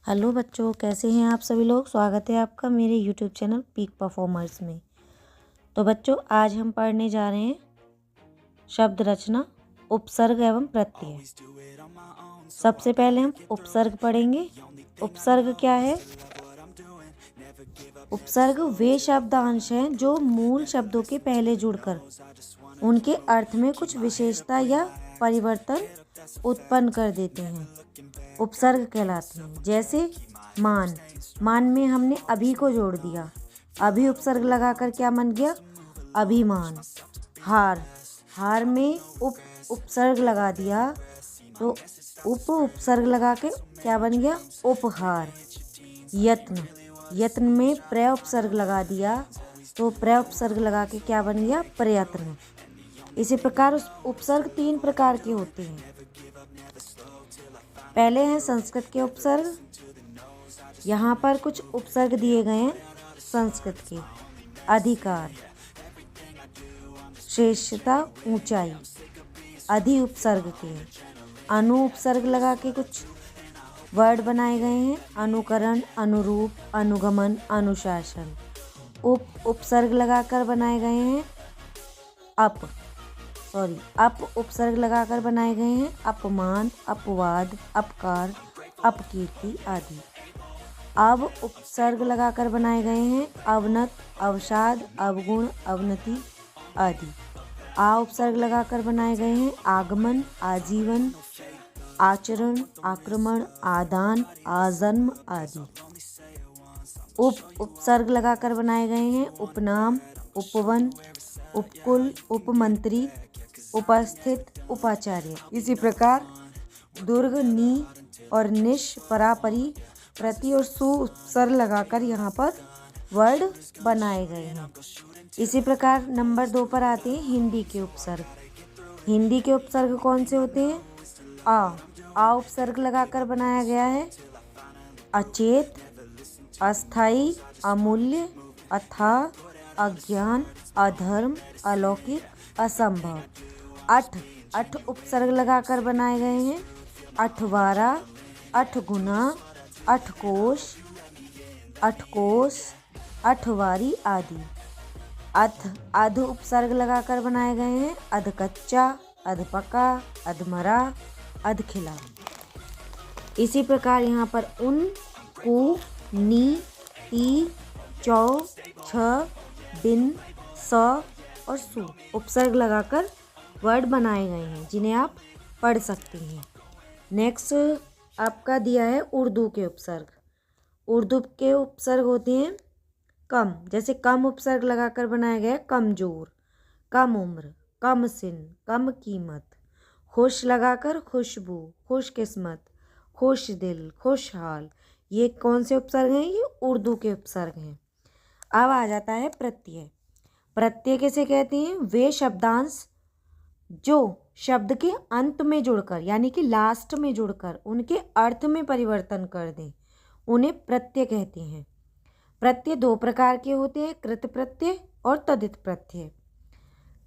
Hello बच्चों, कैसे हैं आप सभी लोग। स्वागत है आपका मेरे यूट्यूब चैनल पीक परफॉर्मर्स में। तो बच्चों, आज हम पढ़ने जा रहे हैं शब्द रचना, उपसर्ग एवं प्रत्यय। सबसे पहले हम उपसर्ग पढ़ेंगे। उपसर्ग क्या है? उपसर्ग वे शब्दांश हैं जो मूल शब्दों के पहले जुड़कर उनके अर्थ में कुछ विशेषता या परिवर्तन उत्पन्न कर देते हैं, उपसर्ग कहलाते हैं। जैसे मान, मान में हमने अभी को जोड़ दिया, अभी उपसर्ग लगाकर क्या बन गया? अभिमान। हार, हार में उपसर्ग लगा दिया तो उपसर्ग लगा के क्या बन गया? उपहार। यत्न, यत्न में प्रय उपसर्ग लगा दिया तो प्रय उपसर्ग लगा के क्या बन गया? प्रयत्न। इसी प्रकार उस उपसर्ग 3 प्रकार के होते हैं। पहले हैं संस्कृत के उपसर्ग। यहाँ पर कुछ उपसर्ग दिए गए हैं संस्कृत के। अधिकार, श्रेष्ठता, ऊंचाई, अधि उपसर्ग के। अनु उपसर्ग लगा के कुछ वर्ड बनाए गए हैं। अनुकरण, अनुरूप, अनुगमन, अनुशासन। उपसर्ग लगाकर बनाए गए हैं अप उपसर्ग लगाकर बनाए गए हैं अपमान, अपवाद, अपकार, अपकीर्ति आदि। अब उपसर्ग लगाकर बनाए गए हैं अवनत, अवसाद, अवगुण, अवनति आदि। उपसर्ग लगाकर बनाए गए हैं आगमन, आजीवन, आचरण, आक्रमण, आदान, आजन्म आदि। उपसर्ग लगाकर बनाए गए हैं उपनाम, उपवन, उपकुल, उपमंत्री, उपस्थित, उपाचार्य। इसी प्रकार दुर्ग, नी और निश, परापरी, प्रति और सु उपसर्ग लगाकर यहाँ पर वर्ड बनाए गए हैं। इसी प्रकार नंबर 2 पर आते हैं हिंदी के उपसर्ग। हिंदी के उपसर्ग कौन से होते हैं? आ उपसर्ग लगाकर बनाया गया है अचेत, अस्थाई, अमूल्य, अथाह, अज्ञान, अधर्म, अलौकिक, असंभव। अठ उपसर्ग लगाकर बनाए गए हैं अठवारा, अठगुना, अठकोश, अठवारी आदि। अध उपसर्ग लगाकर बनाए गए हैं अधकच्चा, अधपका, अधमरा, अधखिला। इसी प्रकार यहाँ पर उन, कु, नी, ती, चौ, छ, बिन, स और सु उपसर्ग लगाकर वर्ड बनाए गए हैं जिन्हें आप पढ़ सकते हैं। नेक्स्ट आपका दिया है उर्दू के उपसर्ग। उर्दू के उपसर्ग होते हैं कम, जैसे कम उपसर्ग लगाकर बनाया गया कमजोर, कम उम्र, कम सिन, कम कीमत। खुश लगाकर खुशबू, खुशकिस्मत, खुश दिल, खुशहाल। ये कौन से उपसर्ग हैं? ये उर्दू के उपसर्ग हैं। अब आ जाता है प्रत्यय। प्रत्यय किसे कहते हैं? वे शब्दांश जो शब्द के अंत में जुड़कर यानी कि लास्ट में जुड़कर उनके अर्थ में परिवर्तन कर दें, उन्हें प्रत्यय कहते हैं। प्रत्यय 2 प्रकार के होते हैं, कृत प्रत्यय और तदित प्रत्यय।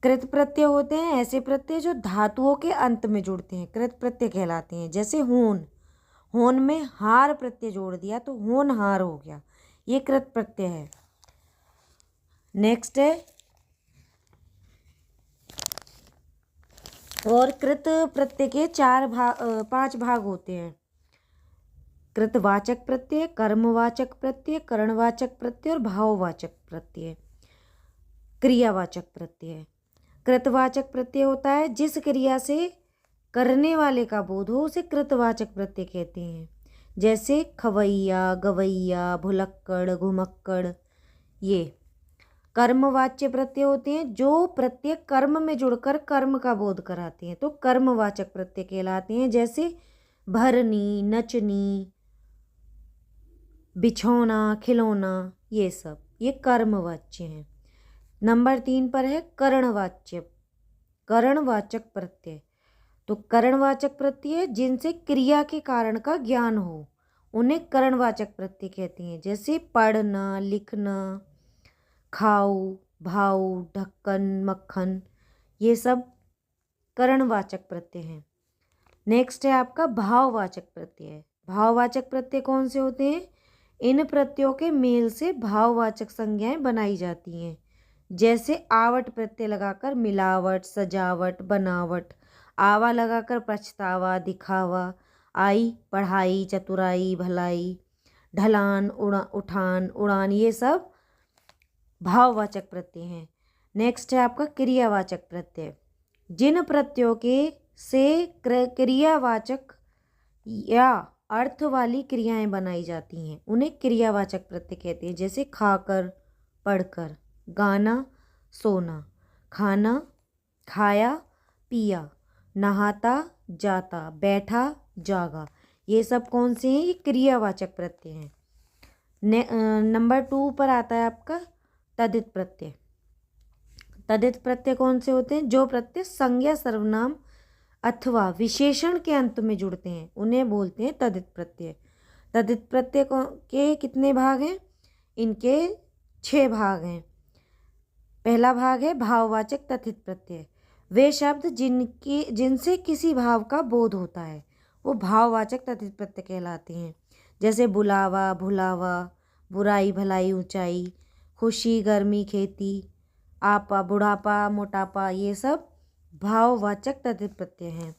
कृत प्रत्यय होते हैं ऐसे प्रत्यय जो धातुओं के अंत में जुड़ते हैं, कृत प्रत्यय कहलाते हैं। जैसे होन, होन में हार प्रत्यय जोड़ दिया तो होनहार हो गया, ये कृत प्रत्यय है। नेक्स्ट है और कृत प्रत्यय के 5 भाग होते हैं। कृतवाचक प्रत्यय, कर्मवाचक प्रत्यय, करणवाचक प्रत्यय और भाववाचक प्रत्यय। क्रियावाचक प्रत्यय। कृतवाचक प्रत्यय होता है जिस क्रिया से करने वाले का बोध हो उसे कृतवाचक प्रत्यय कहते हैं। जैसे खवैया, गवैया, भुलक्कड़, घुमक्कड़। ये कर्मवाच्य प्रत्यय होते हैं जो प्रत्यय कर्म में जुड़कर कर्म का बोध कराते हैं, तो कर्मवाचक प्रत्यय कहलाते हैं। जैसे भरनी, नचनी, बिछौना, खिलौना, ये सब ये कर्मवाच्य हैं। नंबर 3 पर है करणवाच्य, करणवाचक प्रत्यय। तो करणवाचक प्रत्यय जिनसे क्रिया के कारण का ज्ञान हो उन्हें करणवाचक प्रत्यय कहते हैं। जैसे पढ़ना, लिखना, खाऊ, भाऊ, ढक्कन, मक्खन, ये सब करणवाचक प्रत्यय हैं। नेक्स्ट है आपका भाववाचक प्रत्यय। भाववाचक प्रत्यय कौन से होते हैं? इन प्रत्ययों के मेल से भाववाचक संज्ञाएं बनाई जाती हैं। जैसे आवट प्रत्यय लगाकर मिलावट, सजावट, बनावट। आवा लगाकर पछतावा, दिखावा। आई पढ़ाई, चतुराई, भलाई। ढलान, उठान, उड़ान, ये सब भाववाचक प्रत्यय हैं। नेक्स्ट है आपका क्रियावाचक प्रत्यय। जिन प्रत्ययों के से क्रियावाचक या अर्थ वाली क्रियाएं बनाई जाती हैं उन्हें क्रियावाचक प्रत्यय कहते हैं। जैसे खाकर, पढ़कर। गाना, सोना। खाना, खाया, पिया। नहाता, जाता। बैठा, जागा। ये सब कौन से हैं? ये क्रियावाचक प्रत्यय हैं। नंबर 2 पर आता है आपका तद्धित प्रत्यय। तद्धित प्रत्यय कौन से होते हैं? जो प्रत्यय संज्ञा, सर्वनाम अथवा विशेषण के अंत में जुड़ते हैं उन्हें बोलते हैं तद्धित प्रत्यय। तद्धित प्रत्यय के कितने भाग हैं? इनके 6 भाग हैं। पहला भाग है भाववाचक तद्धित प्रत्यय। वे शब्द जिनसे किसी भाव का बोध होता है वो भाववाचक तद्धित प्रत्यय कहलाते हैं। जैसे बुलावा, भुलावा। बुराई, भलाई, ऊंचाई। खुशी, गर्मी, खेती। आपा, बुढ़ापा, मोटापा, ये सब भाववाचक तद्धित प्रत्यय हैं।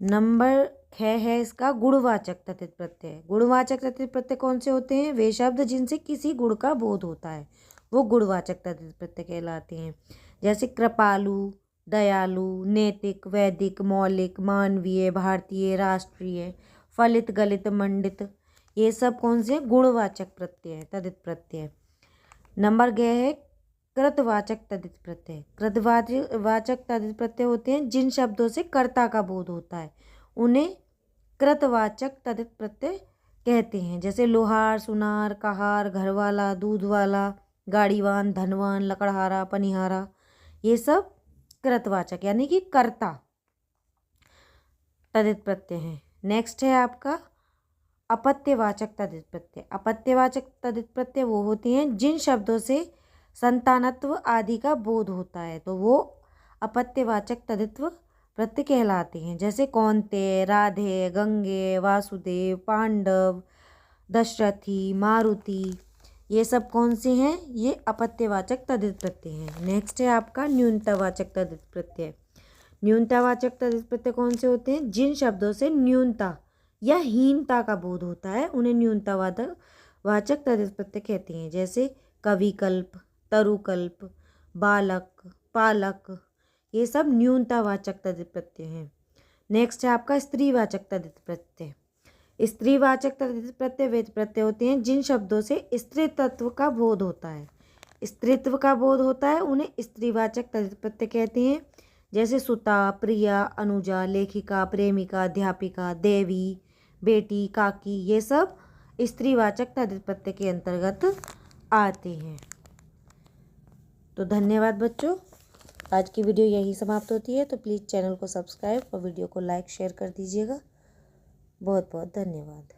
नंबर 6 है इसका गुणवाचक तद्धित प्रत्यय। गुणवाचक तद्धित प्रत्यय कौन से होते हैं? वे शब्द जिनसे किसी गुण का बोध होता है वो गुणवाचक तद्धित प्रत्यय कहलाते हैं। जैसे कृपालु, दयालु, नैतिक, वैदिक, मौलिक, मानवीय, भारतीय, राष्ट्रीय। फलित, गलित, मंडित, ये सब कौन से गुणवाचक प्रत्यय तद्धित प्रत्यय। नंबर 6 है कृतवाचक तद्धित प्रत्यय। कृतवाचक तद्धित प्रत्यय होते हैं जिन शब्दों से कर्ता का बोध होता है उन्हें कृतवाचक तद्धित प्रत्यय कहते हैं। जैसे लोहार, सुनार, कहार, घरवाला, दूधवाला, गाड़ीवान, धनवान, लकड़हारा, पनिहारा, ये सब कृतवाचक यानी कि कर्ता तद्धित प्रत्यय हैं। नेक्स्ट है आपका अपत्यवाचक तद्धित प्रत्यय। अपत्यवाचक तद्धित प्रत्यय वो होते हैं जिन शब्दों से संतानत्व आदि का बोध होता है तो वो अपत्यवाचक तद्धित्व प्रत्यय कहलाते हैं। जैसे कौन्तेय, राधे, गंगे, वासुदेव, पांडव, दशरथी, मारुति, ये सब कौन से हैं? ये अपत्यवाचक तद्धित प्रत्यय हैं। नेक्स्ट है आपका न्यूनतावाचक तद्धित प्रत्यय। न्यूनतावाचक तद्धित प्रत्यय कौन से होते हैं? जिन शब्दों से न्यूनता या हीनता का बोध होता है उन्हें न्यूनतावाचक तद्धित प्रत्यय कहते हैं। जैसे कविकल्प, तरुकल्प, बालक, पालक, ये सब न्यूनतावाचक तद्धित प्रत्यय हैं। नेक्स्ट है आपका स्त्रीवाचक तद्धित प्रत्यय। स्त्रीवाचक तद्धित प्रत्यय वे प्रत्यय होते हैं जिन शब्दों से स्त्रीत्व का बोध होता है। स्त्रीत्व का बोध होता है उन्हें स्त्रीवाचक तद्धित प्रत्यय कहते हैं। जैसे सुता, प्रिया, अनुजा, लेखिका, प्रेमिका, अध्यापिका, देवी, बेटी, काकी, ये सब स्त्रीवाचक तद्धित प्रत्यय के अंतर्गत आते हैं। तो धन्यवाद बच्चों, आज की वीडियो यही समाप्त होती है। तो प्लीज़ चैनल को सब्सक्राइब और वीडियो को लाइक शेयर कर दीजिएगा। बहुत बहुत धन्यवाद।